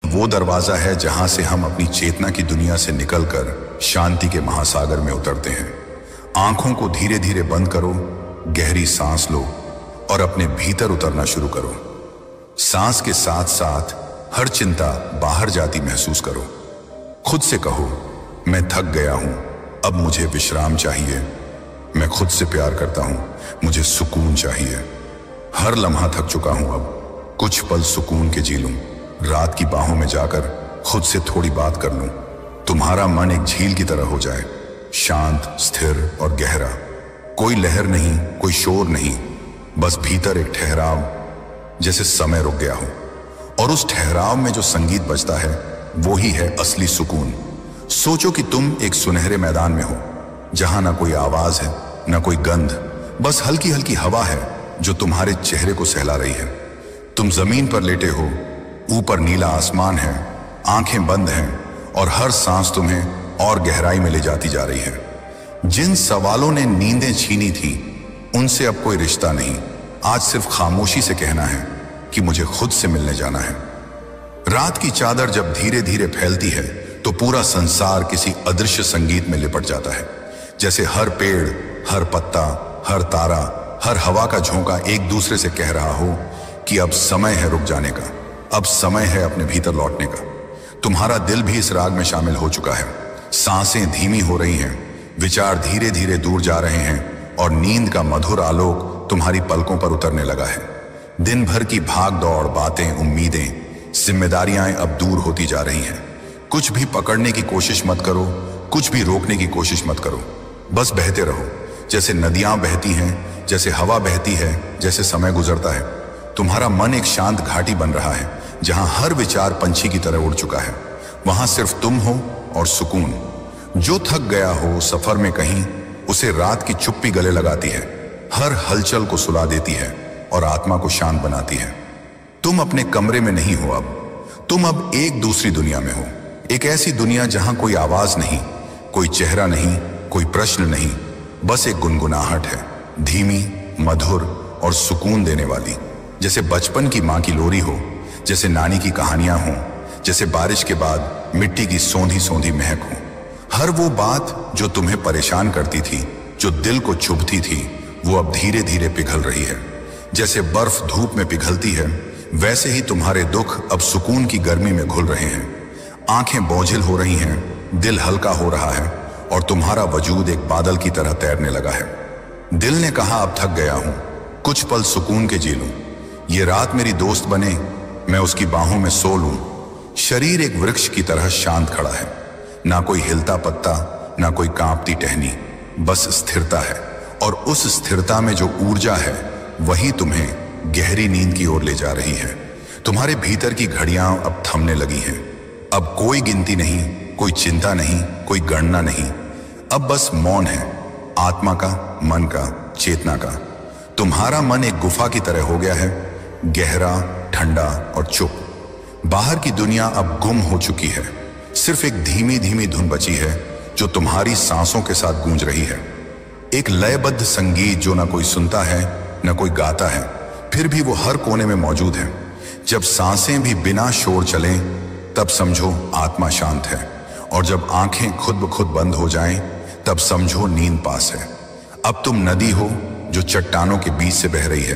वो दरवाजा है जहां से हम अपनी चेतना की दुनिया से निकलकर शांति के महासागर में उतरते हैं। आंखों को धीरे धीरे बंद करो, गहरी सांस लो और अपने भीतर उतरना शुरू करो। सांस के साथ साथ हर चिंता बाहर जाती महसूस करो। खुद से कहो, मैं थक गया हूं, अब मुझे विश्राम चाहिए। मैं खुद से प्यार करता हूं, मुझे सुकून चाहिए। हर लम्हा थक चुका हूं, अब कुछ पल सुकून के जी लूं। रात की बाहों में जाकर खुद से थोड़ी बात कर लूं। तुम्हारा मन एक झील की तरह हो जाए, शांत, स्थिर और गहरा। कोई लहर नहीं, कोई शोर नहीं, बस भीतर एक ठहराव, जैसे समय रुक गया हो। और उस ठहराव में जो संगीत बजता है वो ही है असली सुकून। सोचो कि तुम एक सुनहरे मैदान में हो, जहां ना कोई आवाज है, ना कोई गंध, बस हल्की हल्की हवा है जो तुम्हारे चेहरे को सहला रही है। तुम जमीन पर लेटे हो, ऊपर नीला आसमान है, आंखें बंद हैं और हर सांस तुम्हें और गहराई में ले जाती जा रही है। जिन सवालों ने नींदें छीनी थी, उनसे अब कोई रिश्ता नहीं। आज सिर्फ खामोशी से कहना है कि मुझे खुद से मिलने जाना है। रात की चादर जब धीरे धीरे फैलती है तो पूरा संसार किसी अदृश्य संगीत में लिपट जाता है। जैसे हर पेड़, हर पत्ता, हर तारा, हर हवा का झोंका एक दूसरे से कह रहा हो कि अब समय है रुक जाने का, अब समय है अपने भीतर लौटने का। तुम्हारा दिल भी इस राग में शामिल हो चुका है। सांसें धीमी हो रही हैं, विचार धीरे धीरे दूर जा रहे हैं और नींद का मधुर आलोक तुम्हारी पलकों पर उतरने लगा है। दिन भर की भाग दौड़, बातें, उम्मीदें, जिम्मेदारियां अब दूर होती जा रही हैं। कुछ भी पकड़ने की कोशिश मत करो, कुछ भी रोकने की कोशिश मत करो। बस बहते रहो, जैसे नदियां बहती हैं, जैसे हवा बहती है, जैसे समय गुजरता है। तुम्हारा मन एक शांत घाटी बन रहा है, जहां हर विचार पंछी की तरह उड़ चुका है। वहां सिर्फ तुम हो और सुकून। जो थक गया हो सफर में कहीं, उसे रात की चुप्पी गले लगाती है, हर हलचल को सुला देती है और आत्मा को शांत बनाती है। तुम अपने कमरे में नहीं हो, अब तुम अब एक दूसरी दुनिया में हो। एक ऐसी दुनिया जहां कोई आवाज नहीं, कोई चेहरा नहीं, कोई प्रश्न नहीं, बस एक गुनगुनाहट है, धीमी, मधुर और सुकून देने वाली। जैसे बचपन की माँ की लोरी हो, जैसे नानी की कहानियां हों, जैसे बारिश के बाद मिट्टी की सौंधी सौंधी महक हो। हर वो बात जो तुम्हें परेशान करती थी, जो दिल को चुभती थी, वो अब धीरे धीरे पिघल रही है। जैसे बर्फ धूप में पिघलती है, वैसे ही तुम्हारे दुख अब सुकून की गर्मी में घुल रहे हैं। आंखें बोझिल हो रही हैं, दिल हल्का हो रहा है और तुम्हारा वजूद एक बादल की तरह तैरने लगा है। दिल ने कहा, अब थक गया हूं, कुछ पल सुकून के जी लूं। ये रात मेरी दोस्त बने, मैं उसकी बाहों में सो लूं। शरीर एक वृक्ष की तरह शांत खड़ा है, ना कोई हिलता पत्ता, ना कोई कांपती टहनी, बस स्थिरता है। और उस स्थिरता में जो ऊर्जा है, वही तुम्हें गहरी नींद की ओर ले जा रही है। तुम्हारे भीतर की घड़ियां अब थमने लगी हैं। अब कोई गिनती नहीं, कोई चिंता नहीं, कोई गणना नहीं। अब बस मौन है, आत्मा का, मन का, चेतना का। तुम्हारा मन एक गुफा की तरह हो गया है, गहरा, ठंडा और चुप। बाहर की दुनिया अब गुम हो चुकी है, सिर्फ एक धीमी धीमी धुन बची है जो तुम्हारी सांसों के साथ गूंज रही है। एक लयबद्ध संगीत जो ना कोई सुनता है, ना कोई गाता है, फिर भी वो हर कोने में मौजूद है। जब सांसें भी बिना शोर चलें, तब समझो आत्मा शांत है। और जब आंखें खुद ब खुद बंद हो जाएं, तब समझो नींद पास है। अब तुम नदी हो जो चट्टानों के बीच से बह रही है।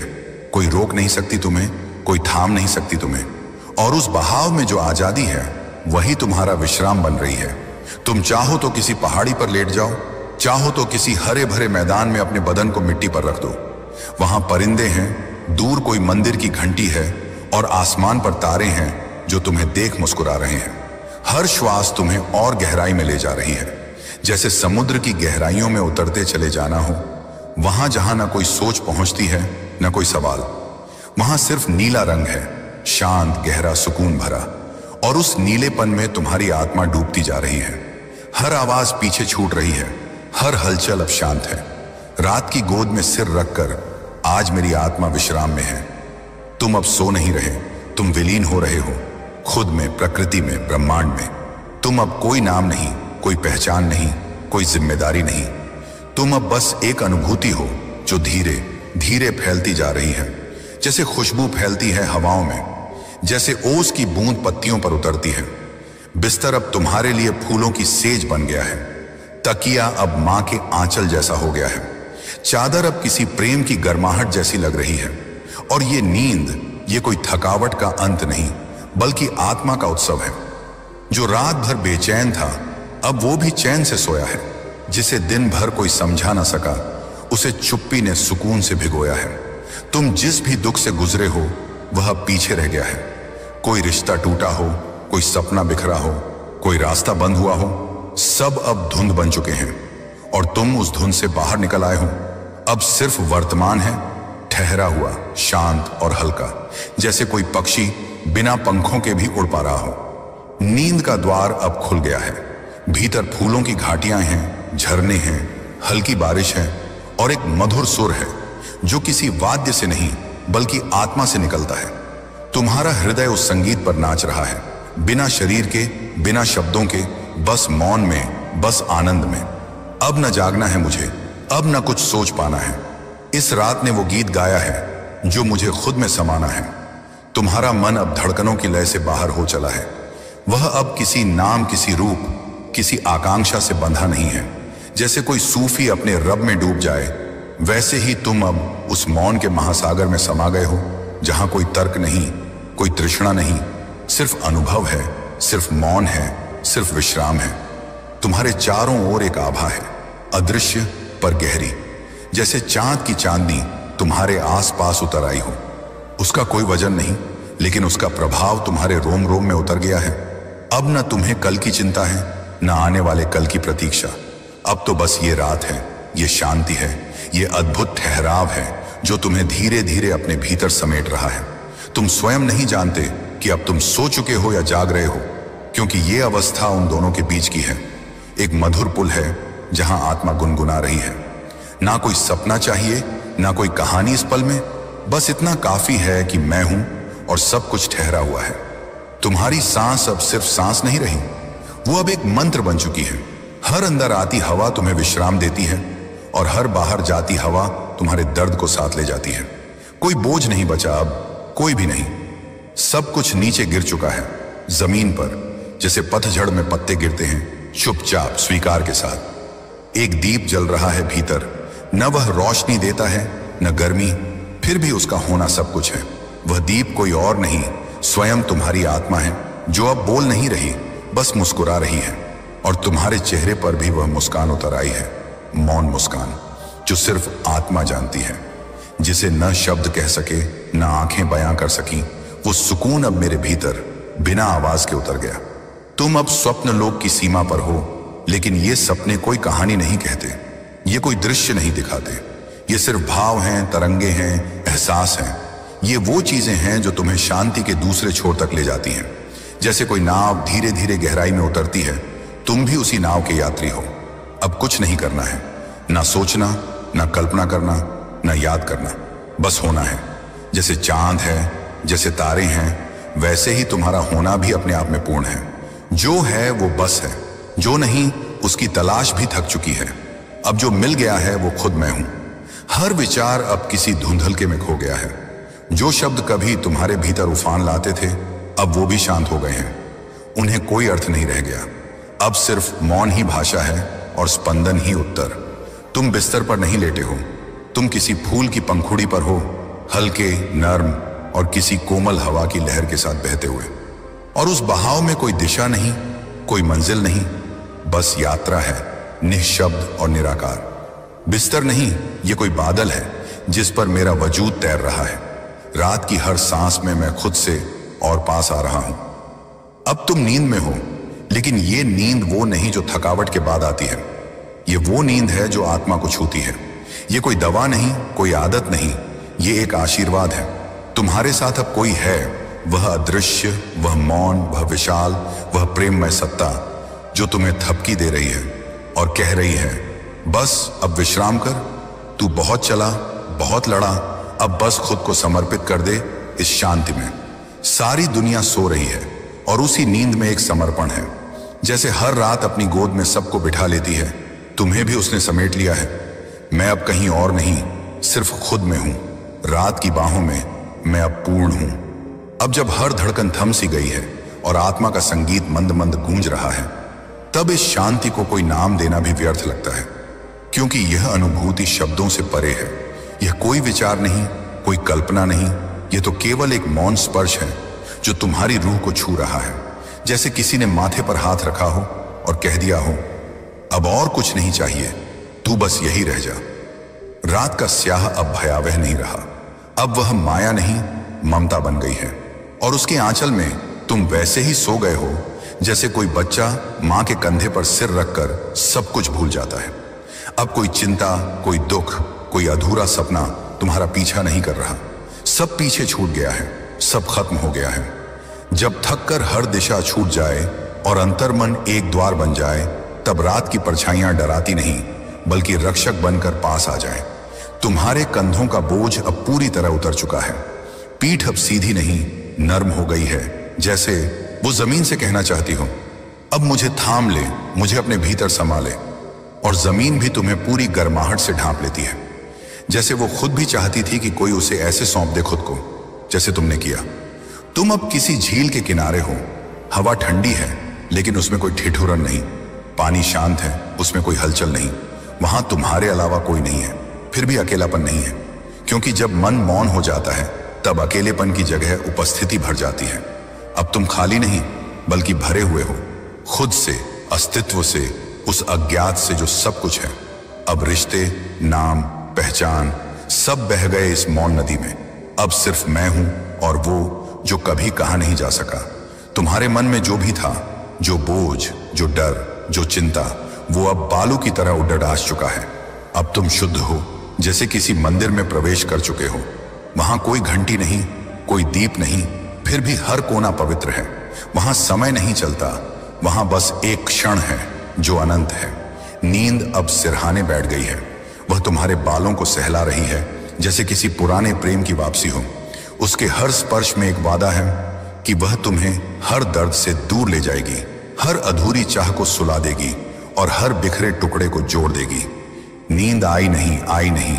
कोई रोक नहीं सकती तुम्हें, कोई थाम नहीं सकती तुम्हें। और उस बहाव में जो आजादी है, वही तुम्हारा विश्राम बन रही है। तुम चाहो तो किसी पहाड़ी पर लेट जाओ, चाहो तो किसी हरे भरे मैदान में अपने बदन को मिट्टी पर रख दो। वहां परिंदे हैं, दूर कोई मंदिर की घंटी है और आसमान पर तारे हैं जो तुम्हें देख मुस्कुरा रहे हैं। हर श्वास तुम्हें और गहराई में ले जा रही है, जैसे समुद्र की गहराइयों में उतरते चले जाना हो। वहां जहां ना कोई सोच पहुंचती है, ना कोई सवाल, वहां सिर्फ नीला रंग है, शांत, गहरा, सुकून भरा। और उस नीलेपन में तुम्हारी आत्मा डूबती जा रही है। हर आवाज पीछे छूट रही है, हर हलचल अब शांत है। रात की गोद में सिर रखकर आज मेरी आत्मा विश्राम में है। तुम अब सो नहीं रहे, तुम विलीन हो रहे हो, खुद में, प्रकृति में, ब्रह्मांड में। तुम अब कोई नाम नहीं, कोई पहचान नहीं, कोई जिम्मेदारी नहीं। तुम अब बस एक अनुभूति हो जो धीरे धीरे फैलती जा रही है, जैसे खुशबू फैलती है हवाओं में। जैसे ओस की बूंद पत्तियों पर उतरती है। बिस्तर अब तुम्हारे लिए फूलों की सेज बन गया है। तकिया अब मां के आंचल जैसा हो गया है। चादर अब किसी प्रेम की गर्माहट जैसी लग रही है। और ये नींद, ये कोई थकावट का अंत नहीं, बल्कि आत्मा का उत्सव है। जो रात भर बेचैन था, अब वो भी चैन से सोया है। जिसे दिन भर कोई समझा ना सका, उसे चुप्पी ने सुकून से भिगोया है। तुम जिस भी दुख से गुजरे हो, वह अब पीछे रह गया है। कोई रिश्ता टूटा हो, कोई सपना बिखरा हो, कोई रास्ता बंद हुआ हो, सब अब धुंध बन चुके हैं और तुम उस धुंध से बाहर निकल आए हो। अब सिर्फ वर्तमान है, ठहरा हुआ, शांत और हल्का, जैसे कोई पक्षी बिना पंखों के भी उड़ पा रहा हो। नींद का द्वार अब खुल गया है। भीतर फूलों की घाटियां हैं, झरने हैं, हल्की बारिश है और एक मधुर सुर है जो किसी वाद्य से नहीं बल्कि आत्मा से निकलता है। तुम्हारा हृदय उस संगीत पर नाच रहा है, बिना शरीर के, बिना शब्दों के, बस मौन में, बस आनंद में। अब न जागना है मुझे, अब न कुछ सोच पाना है। इस रात ने वो गीत गाया है जो मुझे खुद में समाना है। तुम्हारा मन अब धड़कनों की लय से बाहर हो चला है। वह अब किसी नाम, किसी रूप, किसी आकांक्षा से बंधा नहीं है। जैसे कोई सूफी अपने रब में डूब जाए, वैसे ही तुम अब उस मौन के महासागर में समा गए हो, जहां कोई तर्क नहीं, कोई तृष्णा नहीं, सिर्फ अनुभव है, सिर्फ मौन है, सिर्फ विश्राम है। तुम्हारे चारों ओर एक आभा है, अदृश्य पर गहरी, जैसे चांद की चांदनी तुम्हारे आसपास उतर आई हो। उसका कोई वजन नहीं, लेकिन उसका प्रभाव तुम्हारे रोम रोम में उतर गया है। अब न तुम्हें कल की चिंता है, न आने वाले कल की प्रतीक्षा। अब तो बस ये रात है, ये शांति है, ये अद्भुत ठहराव है जो तुम्हें धीरे धीरे अपने भीतर समेट रहा है। तुम स्वयं नहीं जानते कि अब तुम सो चुके हो या जाग रहे हो, क्योंकि ये अवस्था उन दोनों के बीच की है। एक मधुर पुल है जहां आत्मा गुनगुना रही है। ना कोई सपना चाहिए, ना कोई कहानी इस पल में, बस इतना काफी है कि मैं हूं और सब कुछ ठहरा हुआ है। तुम्हारी सांस अब सिर्फ सांस नहीं रही, वो अब एक मंत्र बन चुकी है। हर अंदर आती हवा तुम्हें विश्राम देती है और हर बाहर जाती हवा तुम्हारे दर्द को साथ ले जाती है। कोई बोझ नहीं बचा अब, कोई भी नहीं। सब कुछ नीचे गिर चुका है, जमीन पर, जैसे पतझड़ में पत्ते गिरते हैं, चुपचाप, स्वीकार के साथ। एक दीप जल रहा है भीतर, न वह रोशनी देता है न गर्मी, फिर भी उसका होना सब कुछ है। वह दीप कोई और नहीं, स्वयं तुम्हारी आत्मा है, जो अब बोल नहीं रही, बस मुस्कुरा रही है। और तुम्हारे चेहरे पर भी वह मुस्कान उतर आई है, मौन मुस्कान, जो सिर्फ आत्मा जानती है, जिसे न शब्द कह सके, न आंखें बयां कर सकी। वो सुकून अब मेरे भीतर बिना आवाज के उतर गया। तुम अब स्वप्न लोक की सीमा पर हो, लेकिन ये सपने कोई कहानी नहीं कहते, ये कोई दृश्य नहीं दिखाते। ये सिर्फ भाव हैं, तरंगे हैं, एहसास हैं। ये वो चीजें हैं जो तुम्हें शांति के दूसरे छोर तक ले जाती हैं। जैसे कोई नाव धीरे धीरे गहराई में उतरती है, तुम भी उसी नाव के यात्री हो। अब कुछ नहीं करना है, ना सोचना, ना कल्पना करना, ना याद करना, बस होना है। जैसे चांद है, जैसे तारे हैं, वैसे ही तुम्हारा होना भी अपने आप में पूर्ण है। जो है वो बस है, जो नहीं उसकी तलाश भी थक चुकी है। अब जो मिल गया है वो खुद मैं हूं। हर विचार अब किसी धुंधलके में खो गया है। जो शब्द कभी तुम्हारे भीतर उफान लाते थे, अब वो भी शांत हो गए हैं। उन्हें कोई अर्थ नहीं रह गया। अब सिर्फ मौन ही भाषा है और स्पंदन ही उत्तर। तुम बिस्तर पर नहीं लेटे हो, तुम किसी फूल की पंखुड़ी पर हो, हल्के, नर्म और किसी कोमल हवा की लहर के साथ बहते हुए। और उस बहाव में कोई दिशा नहीं, कोई मंजिल नहीं, बस यात्रा है, निःशब्द और निराकार। बिस्तर नहीं, ये कोई बादल है जिस पर मेरा वजूद तैर रहा है। रात की हर सांस में मैं खुद से और पास आ रहा हूं। अब तुम नींद में हो, लेकिन ये नींद वो नहीं जो थकावट के बाद आती है। ये वो नींद है जो आत्मा को छूती है। ये कोई दवा नहीं, कोई आदत नहीं, ये एक आशीर्वाद है। तुम्हारे साथ अब कोई है, वह अदृश्य, वह मौन, वह विशाल, वह प्रेममय सत्ता जो तुम्हें थपकी दे रही है और कह रही है, बस अब विश्राम कर। तू बहुत चला, बहुत लड़ा, अब बस खुद को समर्पित कर दे इस शांति में। सारी दुनिया सो रही है और उसी नींद में एक समर्पण है। जैसे हर रात अपनी गोद में सबको बिठा लेती है, तुम्हें भी उसने समेट लिया है। मैं अब कहीं और नहीं, सिर्फ खुद में हूं। रात की बाहों में मैं अब पूर्ण हूं। अब जब हर धड़कन थम सी गई है और आत्मा का संगीत मंद मंद गूंज रहा है, तब इस शांति को कोई नाम देना भी व्यर्थ लगता है, क्योंकि यह अनुभूति शब्दों से परे है। यह कोई विचार नहीं, कोई कल्पना नहीं, यह तो केवल एक मौन स्पर्श है जो तुम्हारी रूह को छू रहा है, जैसे किसी ने माथे पर हाथ रखा हो और कह दिया हो, अब और कुछ नहीं चाहिए, तू बस यही रह जा। रात का स्याह अब भयावह नहीं रहा, अब वह माया नहीं ममता बन गई है, और उसके आंचल में तुम वैसे ही सो गए हो जैसे कोई बच्चा मां के कंधे पर सिर रखकर सब कुछ भूल जाता है। अब कोई चिंता, कोई दुख, कोई अधूरा सपना तुम्हारा पीछा नहीं कर रहा, सब पीछे छूट गया है, सब खत्म हो गया है। जब थक कर हर दिशा छूट जाए और अंतर्मन एक द्वार बन जाए, तब रात की परछाइयां डराती नहीं बल्कि रक्षक बनकर पास आ जाए। तुम्हारे कंधों का बोझ अब पूरी तरह उतर चुका है, पीठ अब सीधी नहीं नर्म हो गई है, जैसे वो जमीन से कहना चाहती हो, अब मुझे थाम ले, मुझे अपने भीतर समा ले। और जमीन भी तुम्हें पूरी गर्माहट से ढांप लेती है, जैसे वो खुद भी चाहती थी कि कोई उसे ऐसे सौंप दे खुद को जैसे तुमने किया। तुम अब किसी झील के किनारे हो, हवा ठंडी है लेकिन उसमें कोई ठिठुरन नहीं, पानी शांत है उसमें कोई हलचल नहीं, वहां तुम्हारे अलावा कोई नहीं है, फिर भी अकेलापन नहीं है, क्योंकि जब मन मौन हो जाता है तब अकेलेपन की जगह उपस्थिति भर जाती है। अब तुम खाली नहीं बल्कि भरे हुए हो, खुद से, अस्तित्व से, उस अज्ञात से जो सब कुछ है। अब रिश्ते, नाम, पहचान सब बह गए इस मौन नदी में। अब सिर्फ मैं हूं और वो जो कभी कहा नहीं जा सका। तुम्हारे मन में जो भी था, जो बोझ, जो डर, जो चिंता, वो अब बालू की तरह उड़ास चुका है। अब तुम शुद्ध हो, जैसे किसी मंदिर में प्रवेश कर चुके हो। वहां कोई घंटी नहीं, कोई दीप नहीं, फिर भी हर कोना पवित्र है। वहां समय नहीं चलता, वहां बस एक क्षण है जो अनंत है। नींद अब सिरहाने बैठ गई है, वह तुम्हारे बालों को सहला रही है जैसे किसी पुराने प्रेम की वापसी हो। उसके हर स्पर्श में एक वादा है कि वह तुम्हें हर दर्द से दूर ले जाएगी, हर अधूरी चाह को सुला देगी और हर बिखरे टुकड़े को जोड़ देगी। नींद आई नहीं,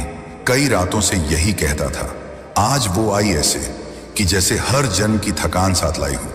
कई रातों से यही कहता था। आज वो आई ऐसे कि जैसे हर जन्म की थकान साथ लाई हूं।